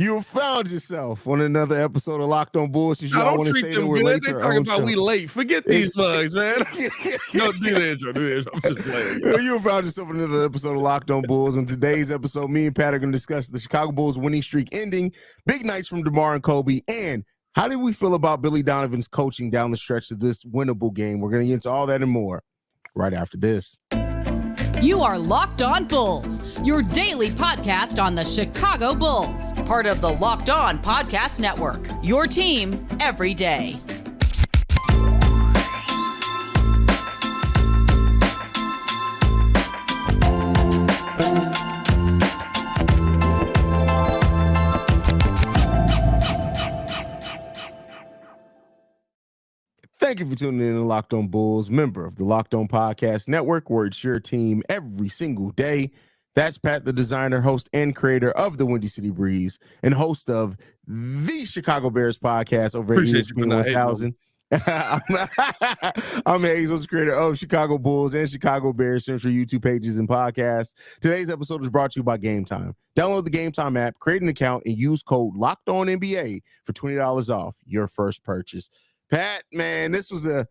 You found yourself on another episode of Locked On Bulls. Since I y'all don't want to treat say them that we're good. late They to our talking own about show. we late. Forget these mugs, man. No, do the intro. I'm just playing. You found yourself on another episode of Locked On Bulls. On today's episode, me and Pat are going to discuss the Chicago Bulls winning streak ending, big nights from DeMar and Kobe, and how did we feel about Billy Donovan's coaching down the stretch of this winnable game? We're going to get into all that and more right after this. You are Locked On Bulls, your daily podcast on the Chicago Bulls, part of the Locked On Podcast Network, your team every day. Thank you for tuning in to Locked On Bulls, member of the Locked On Podcast Network, where it's your team every single day. That's Pat the Designer, host and creator of the Windy City Breeze, and host of the Chicago Bears podcast over at ESPN 1000. I'm Haize, creator of Chicago Bulls and Chicago Bears Central YouTube pages and podcasts. Today's episode is brought to you by Gametime. Download the Gametime app, create an account, and use code LOCKEDONNBA for $20 off your first purchase. Pat, man, this was a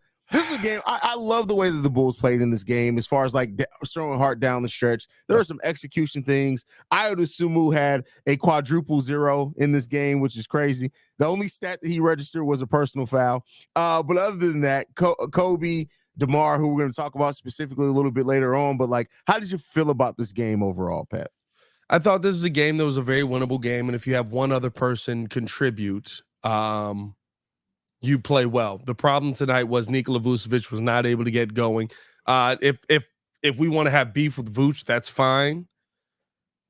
game. I love the way that the Bulls played in this game as far as like throwing heart down the stretch. There were some execution things. Ayo Sumu had a quadruple zero in this game, which is crazy. The only stat that he registered was a personal foul. But other than that, Kobe, DeMar, who we're going to talk about specifically a little bit later on, but like, how did you feel about this game overall, Pat? I thought this was a game that was a very winnable game, and if you have one other person contribute, you play well. The problem tonight was Nikola Vucevic was not able to get going. If we want to have beef with Vuce, that's fine.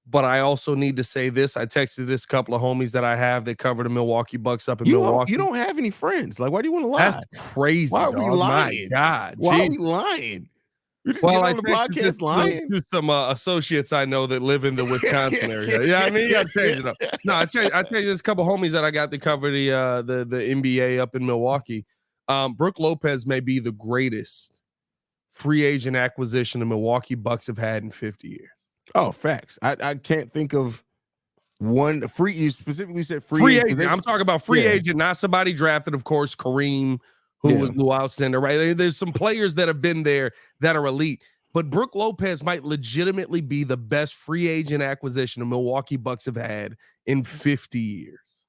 But I also need to say this. I texted this couple of homies that I have that cover the Milwaukee Bucks up in Milwaukee. You don't have any friends. Like, why do you want to lie? That's crazy. Why are we lying? My God. Why are we lying? You're just getting on the podcast lying? To some associates I know that live in the Wisconsin area. Yeah, I mean, you got to change it up. No, I tell you, there's a couple homies that I got to cover the NBA up in Milwaukee. Brook Lopez may be the greatest free agent acquisition the Milwaukee Bucks have had in 50 years. Oh, facts. I can't think of one free. You specifically said free agent. I'm talking about free agent, not somebody drafted, of course, Kareem, who was Lou Alcindor, right? There's some players that have been there that are elite, but Brook Lopez might legitimately be the best free agent acquisition the Milwaukee Bucks have had in 50 years.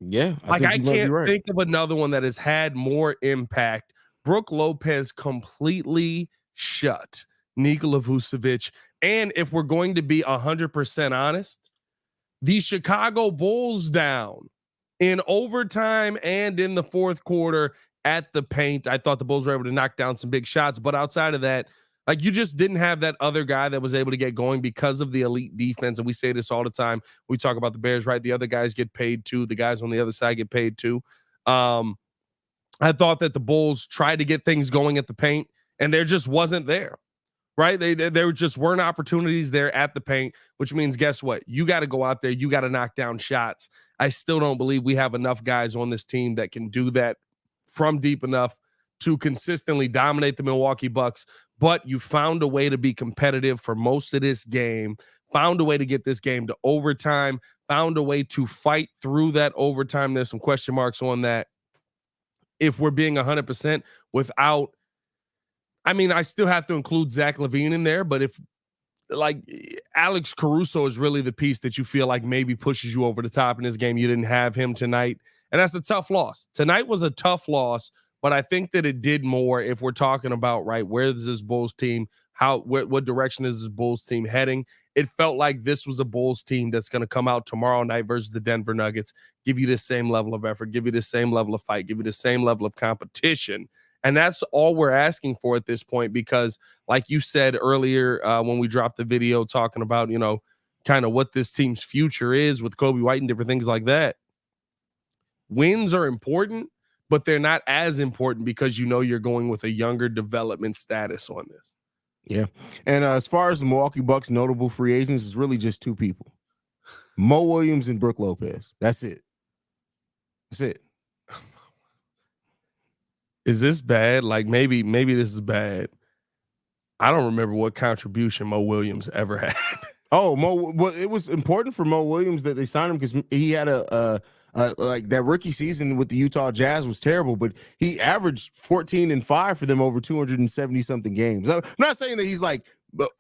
Yeah. I can't think of another one that has had more impact. Brook Lopez completely shut Nikola Vucevic. And if we're going to be 100% honest, the Chicago Bulls down in overtime and in the fourth quarter at the paint. I thought the Bulls were able to knock down some big shots, but outside of that, like, you just didn't have that other guy that was able to get going because of the elite defense. And we say this all the time. We talk about the Bears, right? The other guys get paid too. The guys on the other side get paid too. I thought that the Bulls tried to get things going at the paint, and there just wasn't there, right? There just weren't opportunities there at the paint, which means, guess what? You got to go out there. You got to knock down shots. I still don't believe we have enough guys on this team that can do that from deep enough to consistently dominate the Milwaukee Bucks. But you found a way to be competitive for most of this game, found a way to get this game to overtime, found a way to fight through that overtime. There's some question marks on that. If we're being 100% without, I mean, I still have to include Zach LaVine in there, but if, like, Alex Caruso is really the piece that you feel like maybe pushes you over the top in this game. You didn't have him tonight, and that's a tough loss. Tonight was a tough loss, but I think that it did more if we're talking about, right, where is this Bulls team, what direction is this Bulls team heading? It felt like this was a Bulls team that's going to come out tomorrow night versus the Denver Nuggets, give you the same level of effort, give you the same level of fight, give you the same level of competition. And that's all we're asking for at this point, because like you said earlier when we dropped the video talking about, you know, kind of what this team's future is with Coby White and different things like that. Wins are important, but they're not as important because you know you're going with a younger development status on this. Yeah. And as far as the Milwaukee Bucks notable free agents, it's really just two people. Mo Williams and Brook Lopez. That's it. That's it. Is this bad? Like, maybe this is bad. I don't remember what contribution Mo Williams ever had. Oh, well, it was important for Mo Williams that they signed him because he had like that rookie season with the Utah Jazz was terrible, but he averaged 14 and 5 for them over 270 something games. I'm not saying that he's like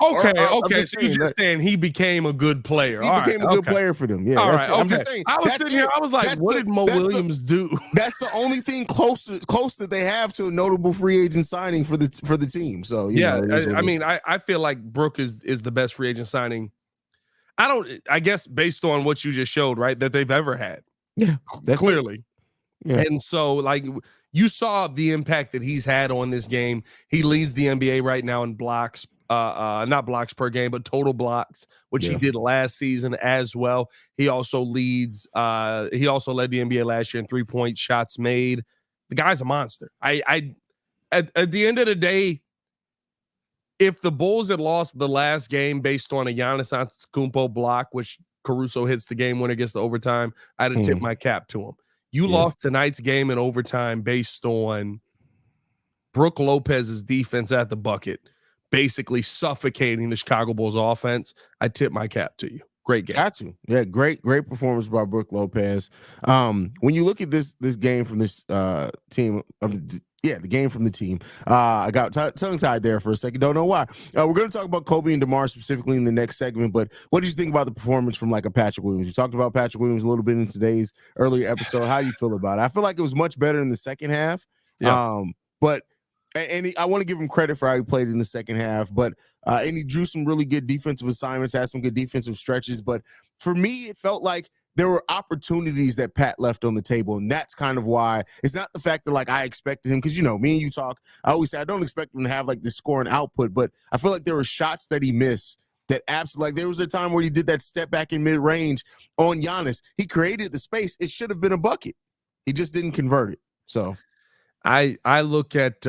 okay. Just So you're just saying he became a good player. He became a good player for them. Yeah. All right. I'm just saying. I was sitting here. I was like, what did Mo Williams do? That's the only thing close that they have to a notable free agent signing for the team. So I feel like Brook is the best free agent signing. I guess based on what you just showed, right, that they've ever had. Yeah, that's clearly. Yeah. And so, like, you saw the impact that he's had on this game. He leads the NBA right now in blocks, not blocks per game, but total blocks, which he did last season as well. He also leads. He also led the NBA last year in 3-point shots made. The guy's a monster. At the end of the day, if the Bulls had lost the last game based on a Giannis Antetokounmpo block, which Caruso hits the game winner, gets the overtime, I'd have tipped my cap to him. You lost tonight's game in overtime based on Brook Lopez's defense at the bucket, basically suffocating the Chicago Bulls offense. I tip my cap to you. Great game. Got you. Yeah, great performance by Brook Lopez. When you look at this game from this team, the game from the team. I got tongue-tied there for a second. Don't know why. We're going to talk about Coby and DeMar specifically in the next segment, but what did you think about the performance from like a Patrick Williams? You talked about Patrick Williams a little bit in today's earlier episode. How do you feel about it? I feel like it was much better in the second half. Yeah. I want to give him credit for how he played in the second half, and he drew some really good defensive assignments, had some good defensive stretches, but for me, it felt like there were opportunities that Pat left on the table, and that's kind of why it's not the fact that like I expected him, because me and you talk. I always say I don't expect him to have like the scoring output, but I feel like there were shots that he missed that absolutely, like there was a time where he did that step back in mid range on Giannis. He created the space. It should have been a bucket. He just didn't convert it. So I looked at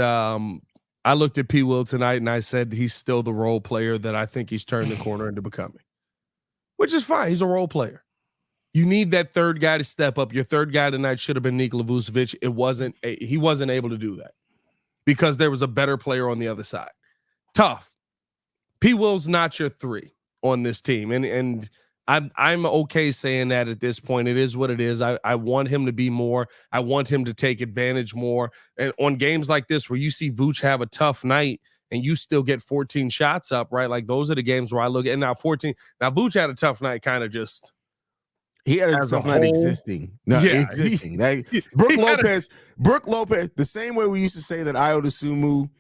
P. Will tonight, and I said he's still the role player that I think he's turned the corner into becoming, which is fine. He's a role player. You need that third guy to step up. Your third guy tonight should have been Nikola Vucevic. He wasn't able to do that because there was a better player on the other side. Tough. P. Will's not your 3 on this team, and I'm okay saying that at this point. It is what it is. I want him to be more. I want him to take advantage more. And on games like this where you see Vooch have a tough night and you still get 14 shots up, right? Like those are the games where I look at. And now 14. Now Vooch had a tough night, kind of just. He had a tough night existing. Existing. Brook Lopez, the same way we used to say that Ayo Dosunmu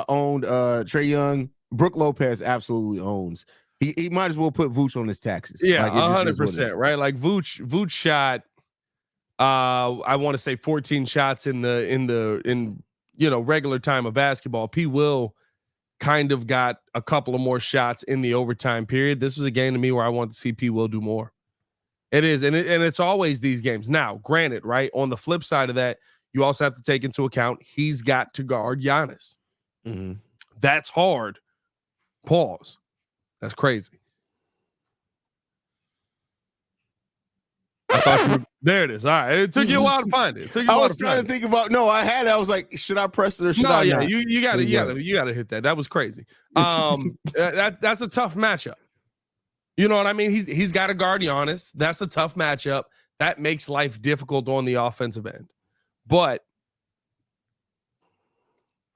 owned Trae Young, Brook Lopez absolutely owns. He might as well put Vooch on his taxes. Yeah, 100%, right? Like Vooch shot I want to say 14 shots in regular time of basketball. P. Will kind of got a couple of more shots in the overtime period. This was a game to me where I want to see P. Will do more. It is, and it's always these games. Now, granted, right, on the flip side of that, you also have to take into account he's got to guard Giannis. Mm-hmm. That's hard. Pause. That's crazy. I thought there it is. All right. It took you a while to find it. I was trying to think about. No, I had it. I was like, should I press it or should I not? You gotta hit that. That was crazy. That's a tough matchup. You know what I mean? He's got to guard Giannis. That's a tough matchup. That makes life difficult on the offensive end. But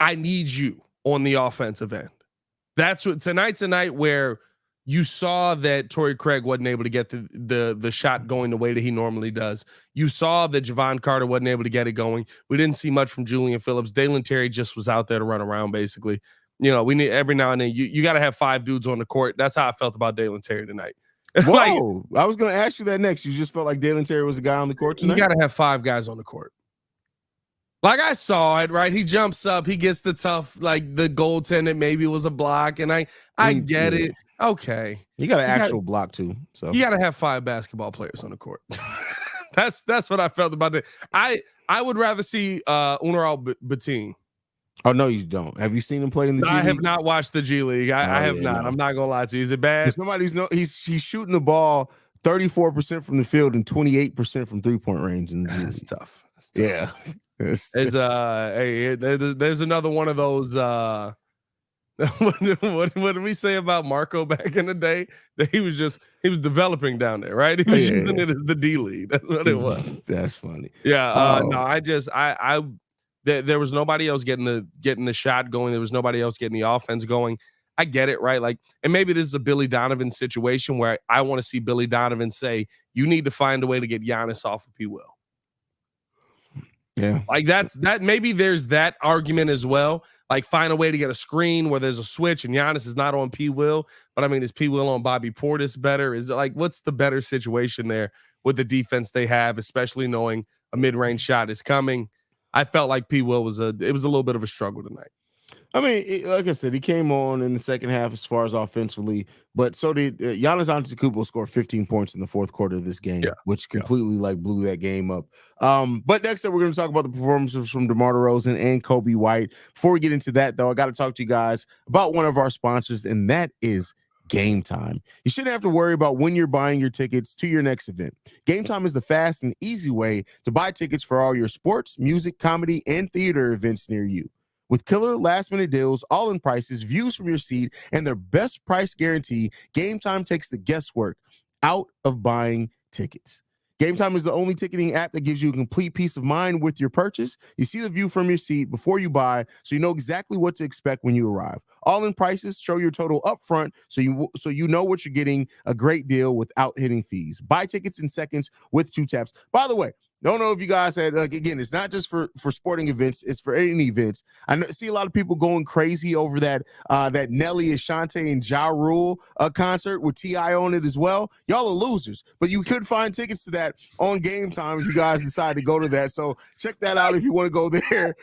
I need you on the offensive end. That's what tonight's a night where you saw that Torrey Craig wasn't able to get the shot going the way that he normally does. You saw that Javon Carter wasn't able to get it going. We didn't see much from Julian Phillips. Dalen Terry just was out there to run around, basically. We need every now and then you got to have 5 dudes on the court. That's how I felt about Dalen Terry tonight. Whoa, I was going to ask you that next. You just felt like Dalen Terry was the guy on the court tonight? You got to have 5 guys on the court. Like I saw it, right? He jumps up, he gets the tough, like the goaltending maybe was a block, and I get it. Okay, you got an actual block too, so you got to have 5 basketball players on the court. That's what I felt about it. I would rather see Unaral Batin. Oh no, you don't. Have you seen him play in the G League? I have not watched the G League. I have not. No. I'm not gonna lie to you. Is it bad? He's shooting the ball 34% from the field and 28% from 3-point range in the G League. That's tough. Yeah. There's another one of those What did we say about Marco back in the day? That he was developing down there, right? He was using it as the D lead. That's what it was. That's funny. Yeah. No, there was nobody else getting the shot going. There was nobody else getting the offense going. I get it, right? Like, and maybe this is a Billy Donovan situation where I want to see Billy Donovan say, you need to find a way to get Giannis off of P. Will. Yeah. Like that maybe there's that argument as well. Like, find a way to get a screen where there's a switch and Giannis is not on P. Will. But I mean, is P. Will on Bobby Portis better? Is it like, what's the better situation there with the defense they have, especially knowing a mid-range shot is coming? I felt like P. Will was a little bit of a struggle tonight. I mean, like I said, he came on in the second half as far as offensively, but so did Giannis Antetokounmpo scored 15 points in the fourth quarter of this game, which completely blew that game up. But next up, we're going to talk about the performances from DeMar DeRozan and Coby White. Before we get into that, though, I got to talk to you guys about one of our sponsors, and that is Gametime. You shouldn't have to worry about when you're buying your tickets to your next event. Gametime is the fast and easy way to buy tickets for all your sports, music, comedy, and theater events near you. With killer last-minute deals, all-in prices, views from your seat, and their best price guarantee, Gametime takes the guesswork out of buying tickets. Gametime is the only ticketing app that gives you a complete peace of mind with your purchase. You see the view from your seat before you buy, so you know exactly what to expect when you arrive. All-in prices show your total upfront, so you know what you're getting, a great deal without hitting fees. Buy tickets in seconds with 2 taps. By the way, don't know if you guys had, like, again, it's not just for sporting events, it's for any events. I see a lot of people going crazy over that Nelly, Ashanti, and Ja Rule concert with T.I. on it as well. Y'all are losers, but you could find tickets to that on Gametime if you guys decide to go to that. So check that out if you want to go there.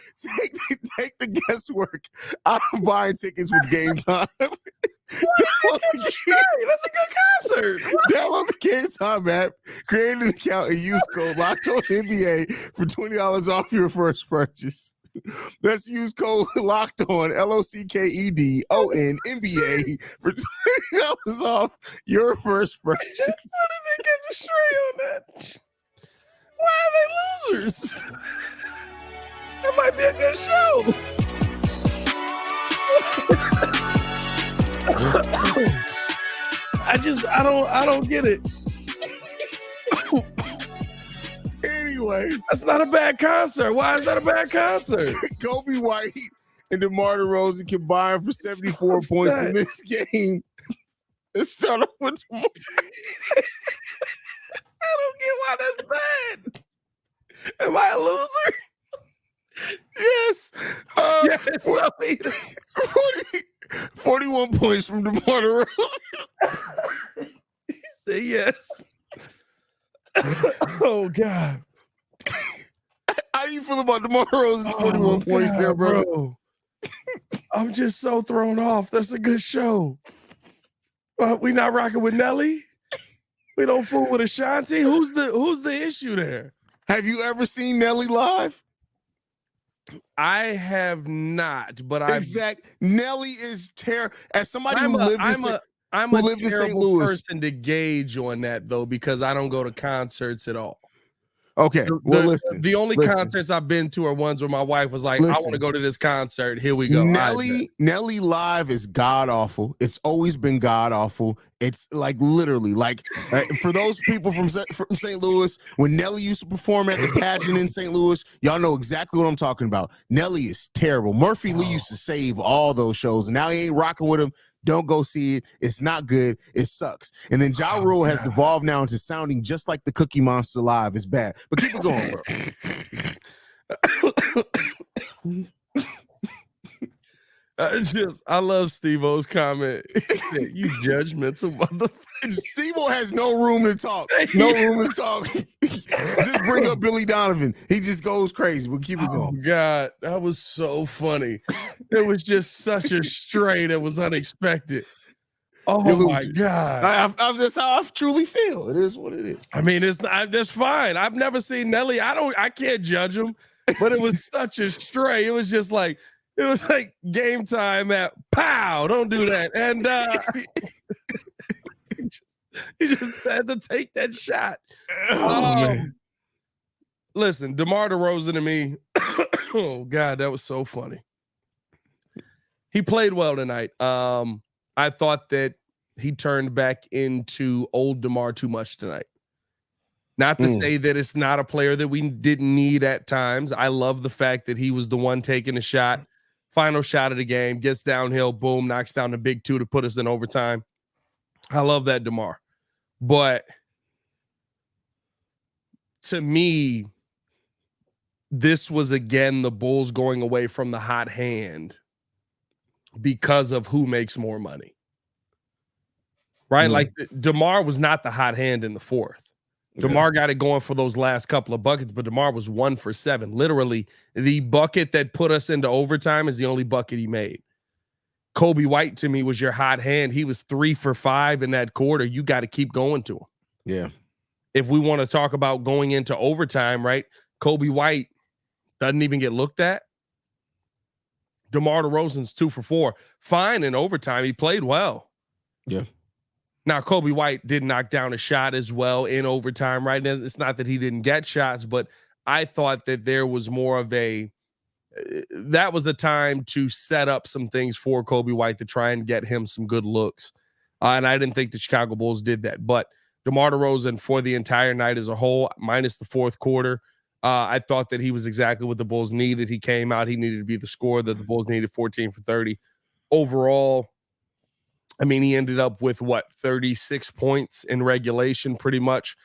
Take the guesswork out of buying tickets with Gametime. That's a good concert. Download the Gametime app, create an account, and use code LOCKEDONNBA for $20 off your first purchase. Let's use code LOCKEDON, LOCKEDON NBA for $20 off your first purchase. How did they get the stray on that? Why are they losers? That might be a good show. I don't get it. Anyway, that's not a bad concert. Why is that a bad concert? Coby White and DeMar DeRozan combined for 74 points in this game. Let's start off with DeMar. I don't get why that's bad. Am I a loser? Yes. Yes. 41 points from DeMar DeRozan. He said yes. Oh, God. How do you feel about DeMar DeRozan's 41 points there, bro? I'm just so thrown off. That's a good show. We not rocking with Nelly? We don't fool with Ashanti? Who's the issue there? Have you ever seen Nelly live? I have not, but Nelly is terrible. As somebody who lived in I'm a terrible person to gauge on that, though, because I don't go to concerts at all. Okay, the only concerts I've been to are ones where my wife was like, I want to go to this concert. Here we go. Nelly live is god-awful. It's always been god-awful. It's like literally like for those people from St. Louis, when Nelly used to perform at the pageant in St. Louis, y'all know exactly what I'm talking about. Nelly is terrible. Murphy Lee used to save all those shows, and now he ain't rocking with him. Don't go see it. It's not good. It sucks. And then Ja Rule has devolved now into sounding just like the Cookie Monster live. It's bad. But keep it going, bro. I love Steve-O's comment. You judgmental motherfucker. Steve-O has no room to talk. No room to talk. Just bring up Billy Donovan. He just goes crazy. We'll keep it going. Oh, God. That was so funny. It was just such a stray that was unexpected. Oh, my God. That's how I truly feel. It is what it is. I mean, that's fine. I've never seen Nelly. I can't judge him, but it was such a stray. It was just like, it was like Gametime at pow. Don't do that. And he just had to take that shot. Oh, man. Listen, DeMar DeRozan to me. Oh, God, that was so funny. He played well tonight. I thought that he turned back into old DeMar too much tonight. Not to say that it's not a player that we didn't need at times. I love the fact that he was the one taking a shot, final shot of the game, gets downhill, boom, knocks down the big two to put us in overtime. I love that DeMar. But to me, this was again the Bulls going away from the hot hand because of who makes more money. Right? Like DeMar was not the hot hand in the fourth. DeMar got it going for those last couple of buckets, but DeMar was 1 for 7. Literally, the bucket that put us into overtime is the only bucket he made. Coby White, to me, was your hot hand. He was 3 for 5 in that quarter. You got to keep going to him. Yeah. If we want to talk about going into overtime, right? Coby White doesn't even get looked at. DeMar DeRozan's 2 for 4. Fine in overtime. He played well. Yeah. Now, Coby White did knock down a shot as well in overtime, right? And it's not that he didn't get shots, but I thought that there was more of that was a time to set up some things for Coby White to try and get him some good looks. And I didn't think the Chicago Bulls did that. But DeMar DeRozan for the entire night as a whole, minus the fourth quarter, I thought that he was exactly what the Bulls needed. He came out. He needed to be the scorer that the Bulls needed, 14 for 30. Overall, I mean, he ended up with 36 points in regulation, pretty much.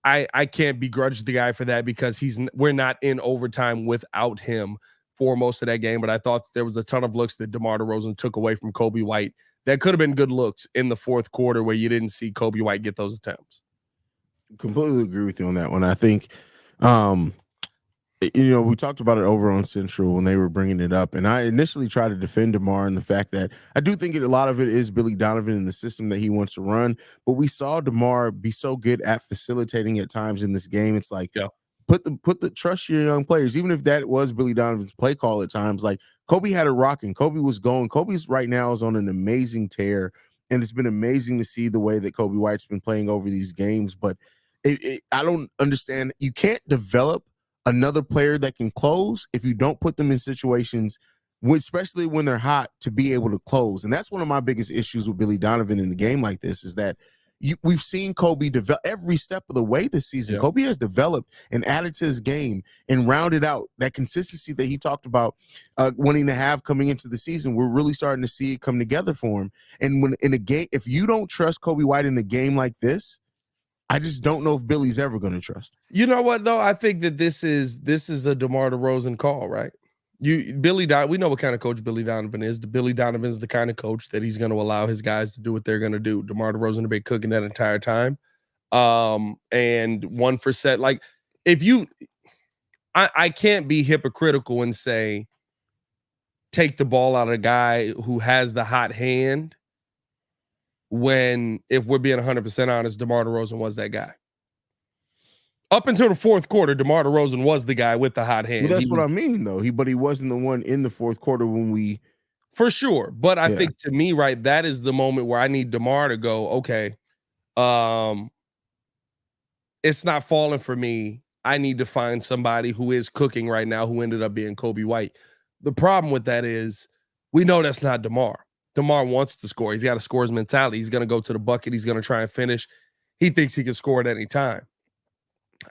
I can't begrudge the guy for that because we're not in overtime without him for most of that game. But I thought there was a ton of looks that DeMar DeRozan took away from Coby White that could have been good looks in the fourth quarter where you didn't see Coby White get those attempts. Completely agree with you on that one. I think, we talked about it over on Central when they were bringing it up, and I initially tried to defend DeMar and the fact that I do think a lot of it is Billy Donovan and the system that he wants to run, but we saw DeMar be so good at facilitating at times in this game. It's like, put the trust your young players, even if that was Billy Donovan's play call at times. Like Coby had it rocking. Coby was going. Coby's right now is on an amazing tear, and it's been amazing to see the way that Coby White's been playing over these games. But I don't understand. You can't develop another player that can close if you don't put them in situations, especially when they're hot, to be able to close. And that's one of my biggest issues with Billy Donovan in a game like this is that we've seen Coby develop every step of the way this season. Yeah. Coby has developed and added to his game and rounded out that consistency that he talked about wanting to have coming into the season. We're really starting to see it come together for him. And when in a game, if you don't trust Coby White in a game like this, I just don't know if Billy's ever going to trust. You know what, though? I think that this is a DeMar DeRozan call, right? We know what kind of coach Billy Donovan is. Billy Donovan is the kind of coach that he's going to allow his guys to do what they're going to do. DeMar DeRozan to be cooking that entire time. And 1 for set. Like, I can't be hypocritical and say, take the ball out of a guy who has the hot hand, when, if we're being 100% honest, DeMar DeRozan was that guy. Up until the fourth quarter, DeMar DeRozan was the guy with the hot hand. Well, that's what I mean, though. But he wasn't the one in the fourth quarter when we... For sure. But I think, to me, right, that is the moment where I need DeMar to go, okay, it's not falling for me. I need to find somebody who is cooking right now who ended up being Coby White. The problem with that is we know that's not DeMar. DeMar wants to score. He's got a scorer's mentality. He's going to go to the bucket. He's going to try and finish. He thinks he can score at any time.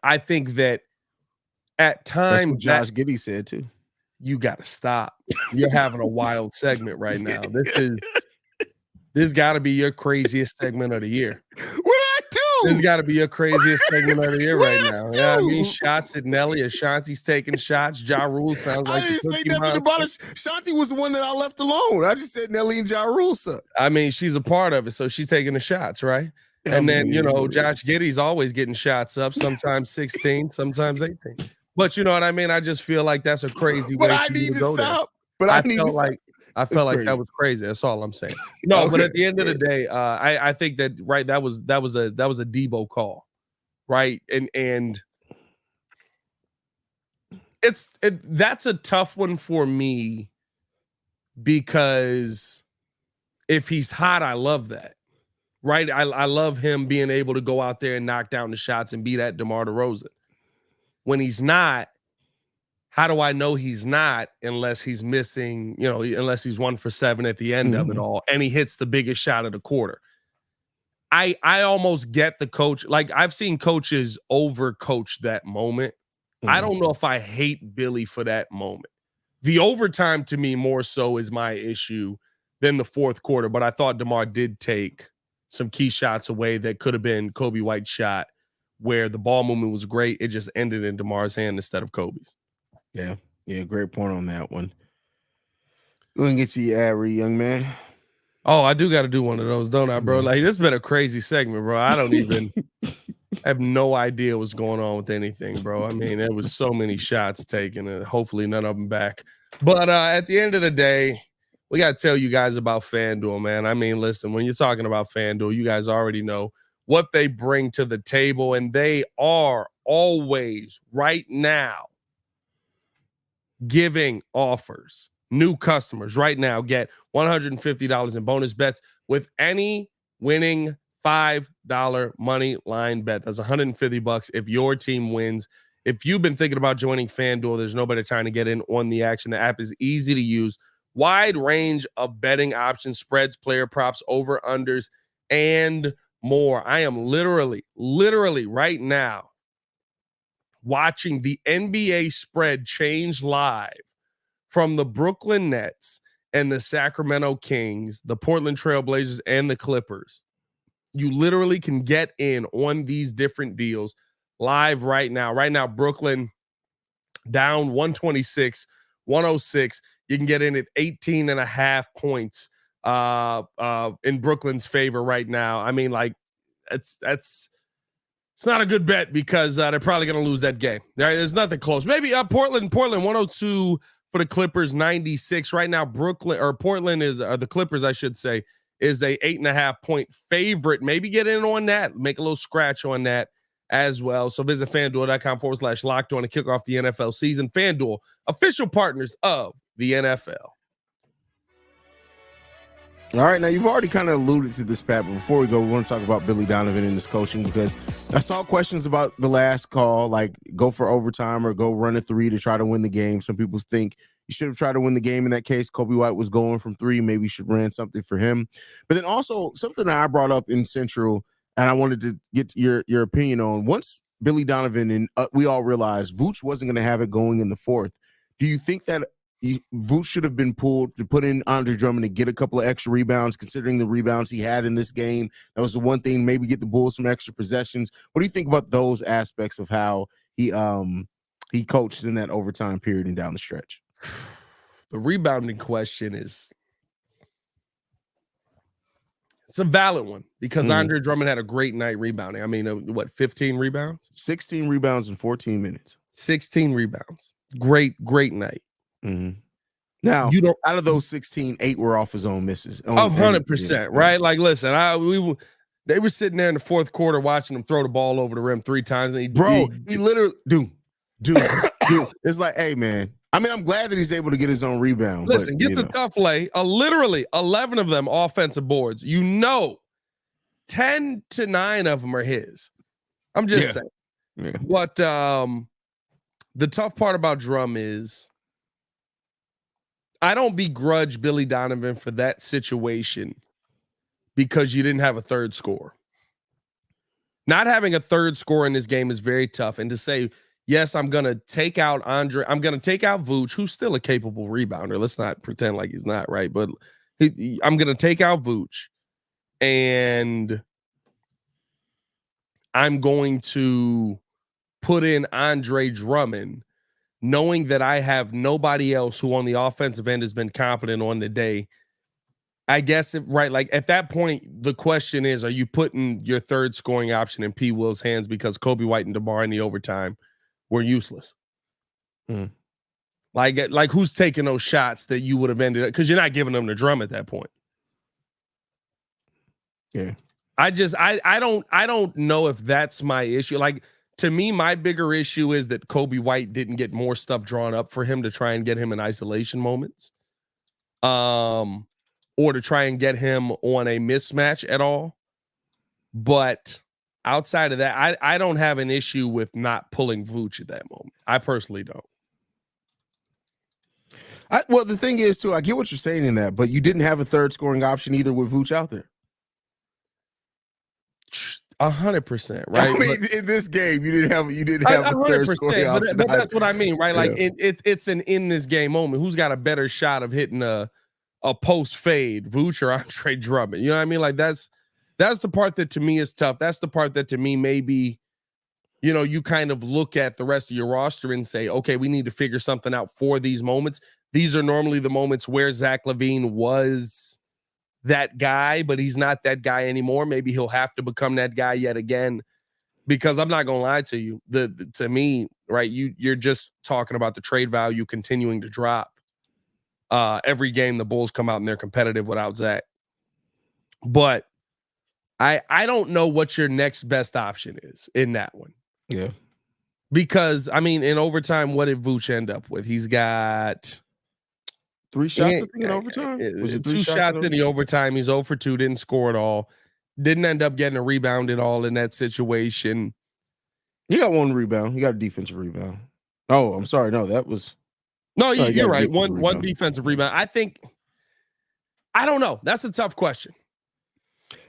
I think that at times, Josh Giddey said too. You got to stop. You're having a wild segment right now. This got to be your craziest segment of the year. What did I do? This got to be your craziest segment of the year right now. Yeah, I mean, shots at Nelly. Ashanti's taking shots. Ja Rule sounds like I didn't say nothing about it. Shanti was the one that I left alone. I just said Nelly and Ja Rule suck. I mean, she's a part of it, so she's taking the shots, right? And then, Josh Giddey's always getting shots up, sometimes 16, sometimes 18. But you know what I mean? I just feel like that's a crazy way for you to go there. But I felt like that was crazy. That's all I'm saying. No, okay. But at the end of the day, I think that that was a Debo call, right? And that's a tough one for me because if he's hot, I love that. Right. I love him being able to go out there and knock down the shots and be that DeMar DeRozan. When he's not, How do I know he's not unless he's missing, unless he's 1 for 7 at the end of it all and he hits the biggest shot of the quarter? I almost get the coach. Like, I've seen coaches overcoach that moment. I don't know if I hate Billy for that moment. The overtime to me more so is my issue than the fourth quarter, but I thought DeMar did take some key shots away that could have been Coby White's shot where the ball movement was great. It just ended in DeMar's hand instead of Kobe's. Yeah, great point on that one. We're going to get to your ad read, young man. Oh, I do got to do one of those, don't I, bro? Like, this has been a crazy segment, bro. I don't even have no idea what's going on with anything, bro. I mean, there was so many shots taken, and hopefully none of them back. But at the end of the day, we got to tell you guys about FanDuel, man. I mean, listen, when you're talking about FanDuel, you guys already know what they bring to the table, and they are always right now giving offers. New customers right now get $150 in bonus bets with any winning $5 money line bet. That's $150 if your team wins. If you've been thinking about joining FanDuel, there's no better time to get in on the action. The app is easy to use. Wide range of betting options, spreads, player props, over unders, and more. I am literally right now watching the NBA spread change live from the Brooklyn Nets and the Sacramento Kings, the Portland Trail Blazers, and the Clippers. You literally can get in on these different deals live right now. Right now, Brooklyn down 126, 106. You can get in at 18.5 points in Brooklyn's favor right now. I mean, like, it's not a good bet because they're probably going to lose that game. There's nothing close. Maybe Portland 102 for the Clippers, 96 right now. Portland is, or the Clippers, I should say, is a 8.5 point favorite. Maybe get in on that. Make a little scratch on that as well. So visit FanDuel.com/locked on to kick off the NFL season. FanDuel, official partners of the NFL. All right, now you've already kind of alluded to this, Pat, but before we go, we want to talk about Billy Donovan and his coaching, because I saw questions about the last call, like go for overtime or go run a three to try to win the game. Some people think you should have tried to win the game in that case. Coby White was going from three. Maybe you should run something for him. But then also something that I brought up in Central, and I wanted to get your opinion on. Once Billy Donovan and we all realized Vooch wasn't going to have it going in the fourth, do you think that Vooch should have been pulled to put in Andre Drummond to get a couple of extra rebounds, considering the rebounds he had in this game? That was the one thing. Maybe get the Bulls some extra possessions. What do you think about those aspects of how he coached in that overtime period and down the stretch? The rebounding question it's a valid one because Andre Drummond had a great night rebounding. I mean, 15 rebounds? 16 rebounds in 14 minutes. 16 rebounds. Great night. Now, out of those 16, 8 were off his own misses. 100%, right? Like, listen, they were sitting there in the fourth quarter watching him throw the ball over the rim 3 times. And he literally, dude. It's like, hey, man. I mean, I'm glad that he's able to get his own rebound. Listen, gets a tough lay. Literally 11 of them offensive boards. 10 to 9 of them are his. I'm just saying. Yeah. What the tough part about Drum is, I don't begrudge Billy Donovan for that situation because you didn't have a third scorer. Not having a third scorer in this game is very tough. And to say, yes, I'm going to take out Andre. I'm going to take out Vooch, who's still a capable rebounder. Let's not pretend like he's not, right? But I'm going to take out Vooch, and I'm going to put in Andre Drummond, knowing that I have nobody else who on the offensive end has been competent on the day. I guess, like at that point, the question is, are you putting your third scoring option in P. Will's hands because Coby White and DeMar in the overtime were useless? Like who's taking those shots that you would have ended up, because you're not giving them the Drum at that point. Yeah. I don't know if that's my issue. Like, to me, my bigger issue is that Coby White didn't get more stuff drawn up for him to try and get him in isolation moments, or to try and get him on a mismatch at all. But outside of that, I don't have an issue with not pulling Vooch at that moment. I personally don't. Well, the thing is, too, I get what you're saying in that, but you didn't have a third scoring option either with Vooch out there. 100%, right? I mean, in this game, you didn't have a third scoring option. But that's what I mean, right? Like it's an in this game moment. Who's got a better shot of hitting a post fade, Vooch or Andre Drummond? You know what I mean? Like that's the part that to me is tough. That's the part that to me maybe, you know, you kind of look at the rest of your roster and say, okay, we need to figure something out for these moments. These are normally the moments where Zach LaVine was that guy, but he's not that guy anymore. Maybe he'll have to become that guy yet again, because I'm not going to lie to you. To me, right, you're just talking about the trade value continuing to drop. Every game the Bulls come out and they're competitive without Zach. But I don't know what your next best option is in that one. Yeah. Because, I mean, in overtime, what did Vooch end up with? He's got 3 shots in overtime? Was it 2 shots in the overtime? He's 0 for 2, didn't score at all. Didn't end up getting a rebound at all in that situation. He got 1 rebound. He got a defensive rebound. Oh, I'm sorry. No, that was... No, you're right. One defensive rebound. I don't know. That's a tough question.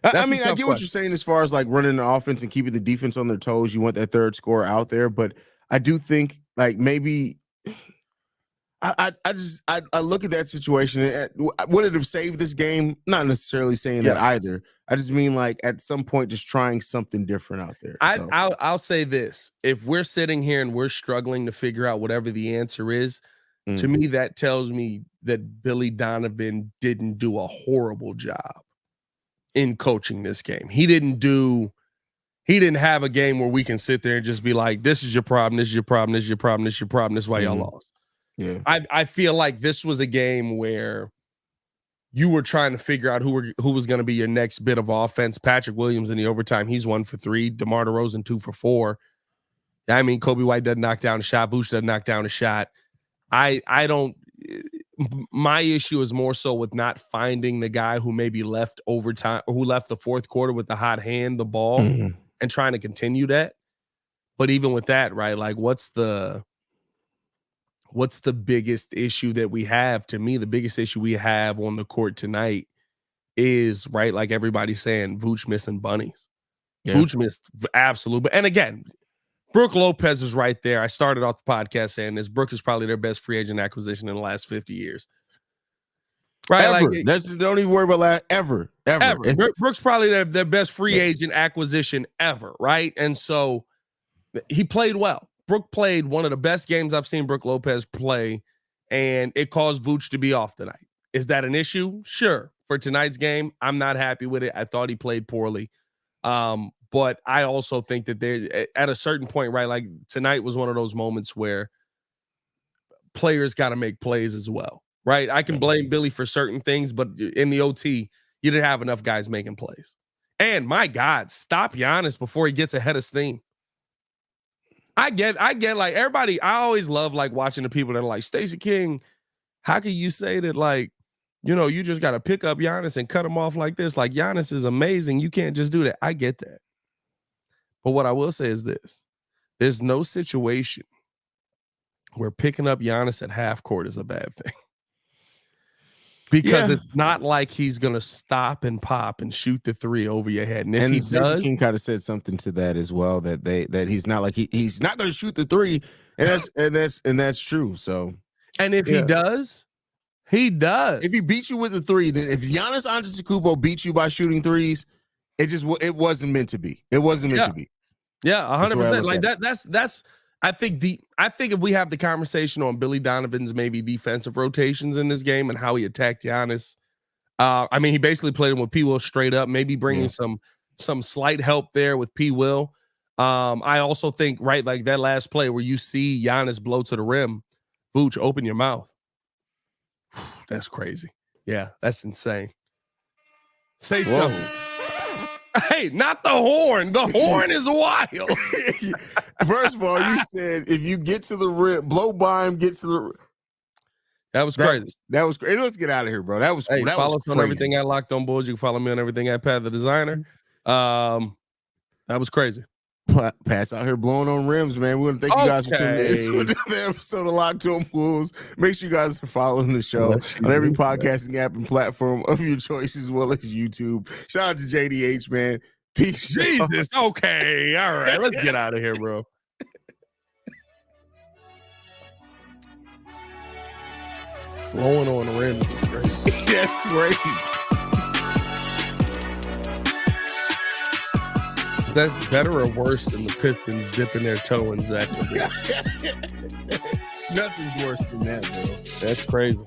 I mean, I get what you're saying as far as like running the offense and keeping the defense on their toes. You want that third scorer out there, but I do think like maybe I look at that situation. Would it have saved this game? Not necessarily saying that either. I just mean like at some point just trying something different out there. I'll say this: if we're sitting here and we're struggling to figure out whatever the answer is, to me that tells me that Billy Donovan didn't do a horrible job in coaching this game. He didn't have a game where we can sit there and just be like, this is your problem, this is your problem, this is your problem, this is your problem, this is why y'all lost. Yeah. I feel like this was a game where you were trying to figure out who was going to be your next bit of offense. Patrick Williams in the overtime, he's 1 for 3. DeMar DeRozan 2 for 4. I mean, Coby White doesn't knock down a shot. Vooch doesn't knock down a shot. I don't. My issue is more so with not finding the guy who maybe left overtime or who left the fourth quarter with the hot hand, the ball, and trying to continue that. But even with that, right? Like, what's the biggest issue that we have? To me, the biggest issue we have on the court tonight is, right, like everybody's saying, Vooch missing bunnies. Yeah. Vooch missed absolutely. And again, Brook Lopez is right there. I started off the podcast saying this. Brook is probably their best free agent acquisition in the last 50 years. Right? Ever. Don't even worry about that. Ever. Brook's probably their best free agent acquisition ever, right? And so he played well. Brook played one of the best games I've seen Brook Lopez play, and it caused Vooch to be off tonight. Is that an issue? Sure. For tonight's game, I'm not happy with it. I thought he played poorly. But I also think that there, at a certain point, right, like tonight was one of those moments where players got to make plays as well, right? I can blame Billy for certain things, but in the OT, you didn't have enough guys making plays. And my God, stop Giannis before he gets ahead of steam. I get like everybody. I always love like watching the people that are like, Stacey King, how can you say that, like, you know, you just got to pick up Giannis and cut him off like this? Like, Giannis is amazing. You can't just do that. I get that. But what I will say is this: there's no situation where picking up Giannis at half court is a bad thing. Because it's not like he's going to stop and pop and shoot the three over your head. And if he does, King kind of said something to that as well, that he's not like he's not going to shoot the three, and that's true. So, and if he does, he does. If he beats you with the three, then if Giannis Antetokounmpo beats you by shooting threes, it wasn't meant to be. It wasn't meant to be. Yeah, 100%. Like that's. I think if we have the conversation on Billy Donovan's maybe defensive rotations in this game and how he attacked Giannis, I mean, he basically played him with P. Will straight up, maybe bringing some slight help there with P. Will. I also think, right, like that last play where you see Giannis blow to the rim, Vooch, open your mouth. That's crazy. Yeah, that's insane. Say something. Hey, not the horn. The horn is wild. First of all, you said if you get to the rim, blow by him, get to the. That was crazy. That was crazy. Let's get out of here, bro. That was. Hey, that follow was us on everything at Locked On Bulls. You can follow me on everything at Pat The Designer. That was crazy. Pat's out here blowing on rims, man. We want to thank you guys for tuning in to another episode of Locked On Bulls. Make sure you guys are following the show on every podcasting app and platform of your choice, as well as YouTube. Shout out to JDH, man. Peace. Jesus. Okay. All right. Let's get out of here, bro. Blowing on the rims is great. That's great. Is that better or worse than the Pistons dipping their toe in Zach LaVine? Nothing's worse than that, bro. That's crazy.